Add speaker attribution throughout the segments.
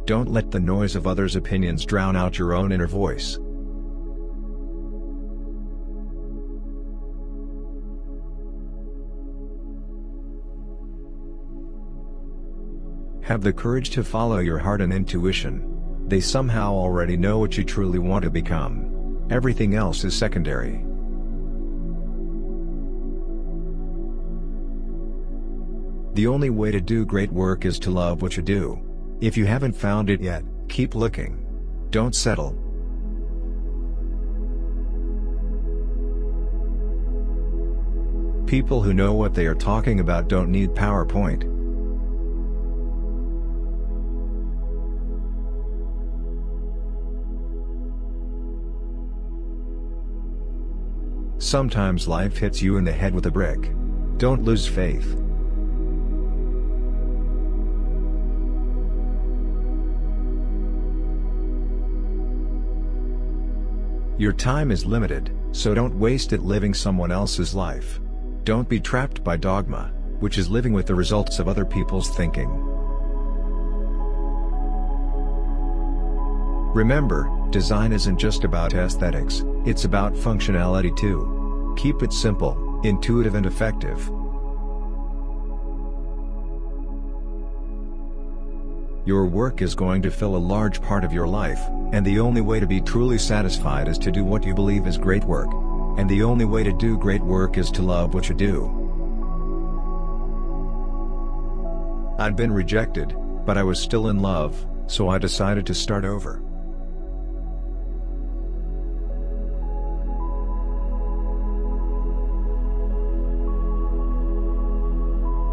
Speaker 1: Don't let the noise of others' opinions drown out your own inner voice. Have the courage to follow your heart and intuition. They somehow already know what you truly want to become. Everything else is secondary. The only way to do great work is to love what you do. If you haven't found it yet, keep looking. Don't settle. People who know what they are talking about don't need PowerPoint. Sometimes life hits you in the head with a brick. Don't lose faith. Your time is limited, so don't waste it living someone else's life. Don't be trapped by dogma, which is living with the results of other people's thinking. Remember, design isn't just about aesthetics, it's about functionality too. Keep it simple, intuitive and effective. Your work is going to fill a large part of your life, and the only way to be truly satisfied is to do what you believe is great work. And the only way to do great work is to love what you do. I'd been rejected, but I was still in love, so I decided to start over.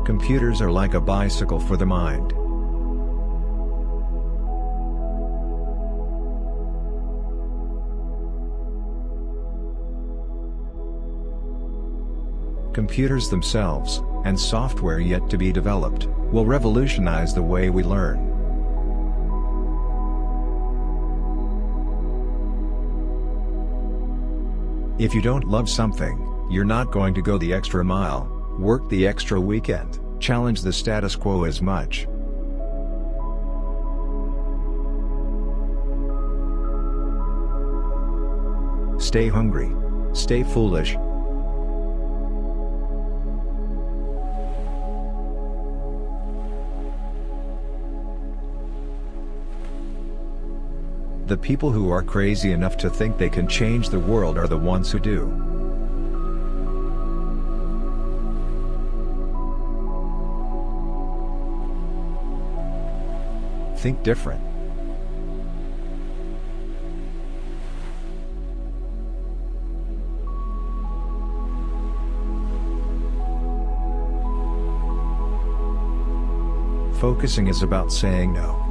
Speaker 1: Computers are like a bicycle for the mind. Computers themselves, and software yet to be developed, will revolutionize the way we learn. If you don't love something, you're not going to go the extra mile, work the extra weekend, challenge the status quo as much. Stay hungry. Stay foolish. The people who are crazy enough to think they can change the world are the ones who do. Think different. Focusing is about saying no.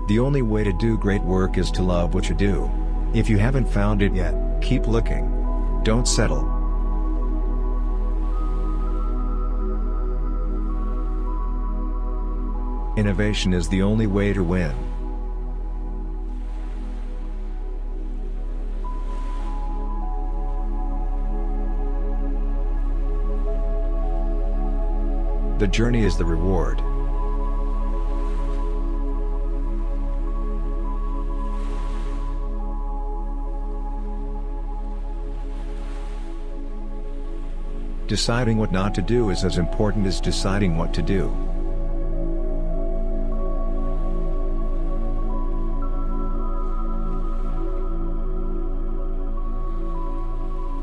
Speaker 1: The only way to do great work is to love what you do. If you haven't found it yet, keep looking. Don't settle. Innovation is the only way to win. The journey is the reward. Deciding what not to do is as important as deciding what to do.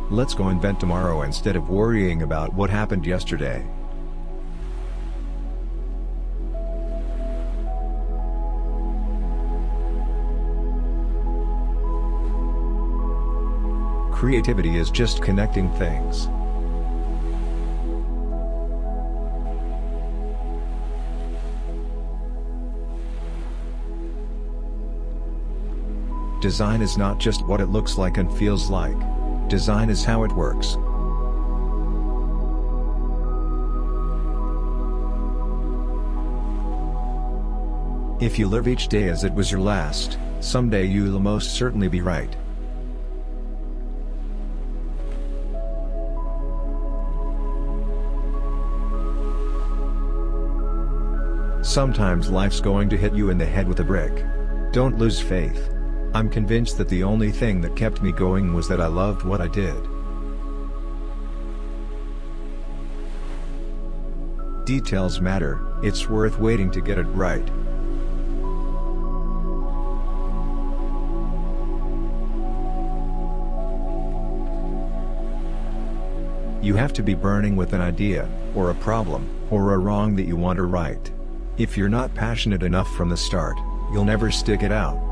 Speaker 1: Let's go invent tomorrow instead of worrying about what happened yesterday. Creativity is just connecting things. Design is not just what it looks like and feels like. Design is how it works. If you live each day as it was your last, someday you'll most certainly be right. Sometimes life's going to hit you in the head with a brick. Don't lose faith. I'm convinced that the only thing that kept me going was that I loved what I did. Details matter, it's worth waiting to get it right. You have to be burning with an idea, or a problem, or a wrong that you want to right. If you're not passionate enough from the start, you'll never stick it out.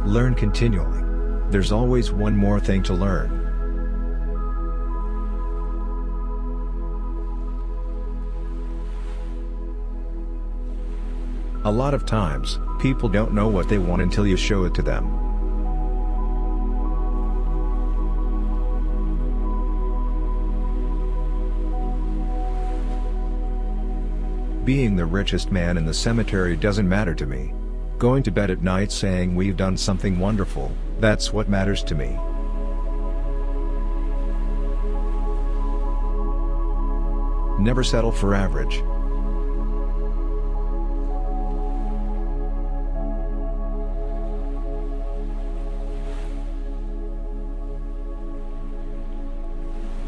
Speaker 1: Learn continually. There's always one more thing to learn. A lot of times, people don't know what they want until you show it to them. Being the richest man in the cemetery doesn't matter to me. Going to bed at night saying we've done something wonderful, that's what matters to me. Never settle for average.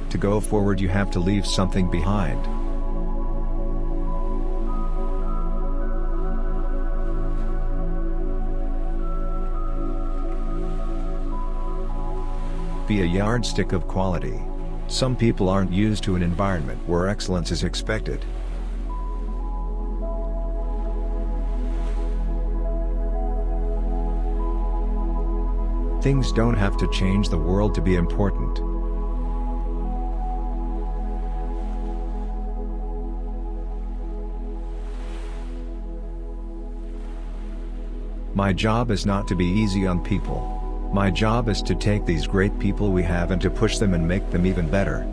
Speaker 1: To go forward, you have to leave something behind. Be a yardstick of quality. Some people aren't used to an environment where excellence is expected. Things don't have to change the world to be important. My job is not to be easy on people. My job is to take these great people we have and to push them and make them even better.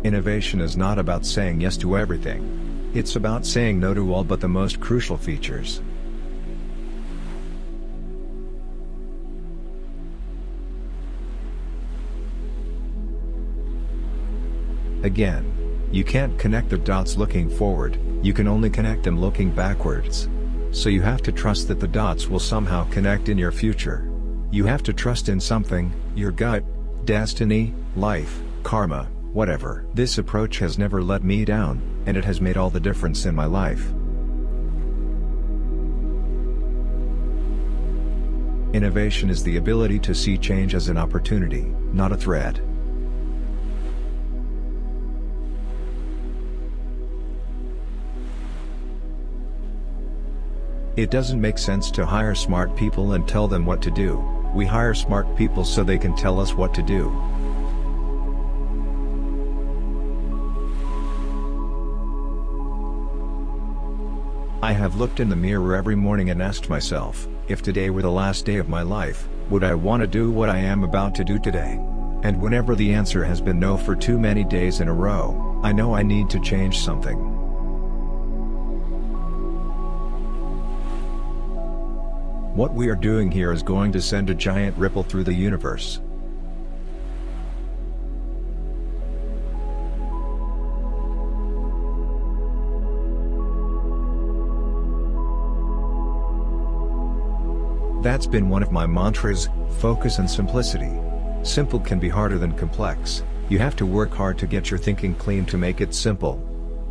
Speaker 1: Innovation is not about saying yes to everything. It's about saying no to all but the most crucial features. Again, you can't connect the dots looking forward, you can only connect them looking backwards. So you have to trust that the dots will somehow connect in your future. You have to trust in something, your gut, destiny, life, karma, whatever. This approach has never let me down, and it has made all the difference in my life. Innovation is the ability to see change as an opportunity, not a threat. It doesn't make sense to hire smart people and tell them what to do. We hire smart people so they can tell us what to do. I have looked in the mirror every morning and asked myself, if today were the last day of my life, would I want to do what I am about to do today? And whenever the answer has been no for too many days in a row, I know I need to change something. What we are doing here is going to send a giant ripple through the universe. That's been one of my mantras, focus and simplicity. Simple can be harder than complex. You have to work hard to get your thinking clean to make it simple.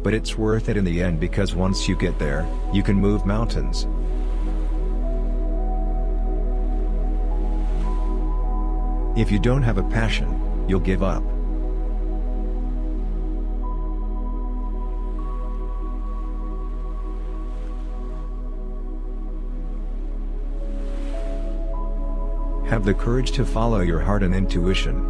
Speaker 1: But it's worth it in the end, because once you get there, you can move mountains. If you don't have a passion, you'll give up. Have the courage to follow your heart and intuition.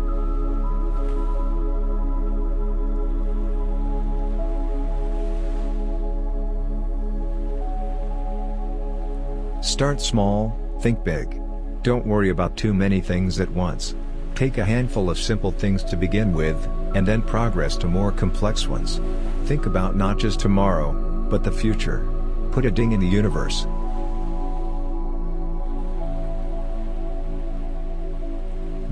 Speaker 1: Start small, think big. Don't worry about too many things at once. Take a handful of simple things to begin with, and then progress to more complex ones. Think about not just tomorrow, but the future. Put a ding in the universe.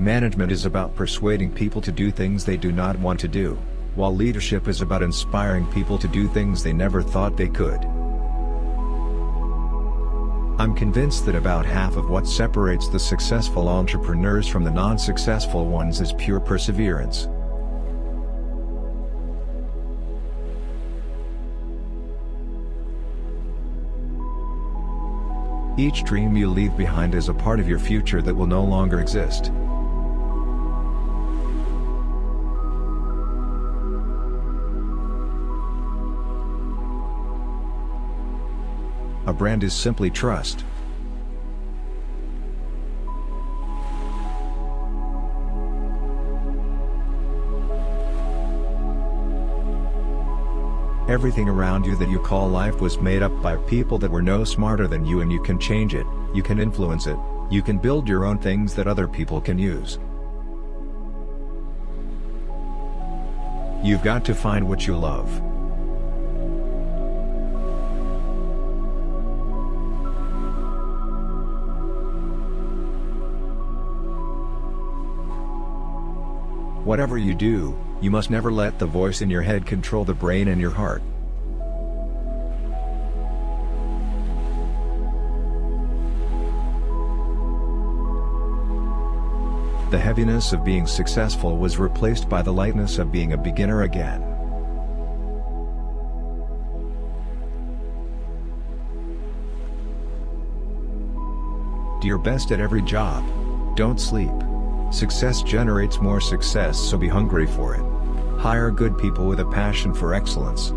Speaker 1: Management is about persuading people to do things they do not want to do, while leadership is about inspiring people to do things they never thought they could. I'm convinced that about half of what separates the successful entrepreneurs from the non-successful ones is pure perseverance. Each dream you leave behind is a part of your future that will no longer exist. A brand is simply trust. Everything around you that you call life was made up by people that were no smarter than you, and you can change it, you can influence it, you can build your own things that other people can use. You've got to find what you love. Whatever you do, you must never let the voice in your head control the brain and your heart. The heaviness of being successful was replaced by the lightness of being a beginner again. Do your best at every job. Don't sleep. Success generates more success, so be hungry for it. Hire good people with a passion for excellence.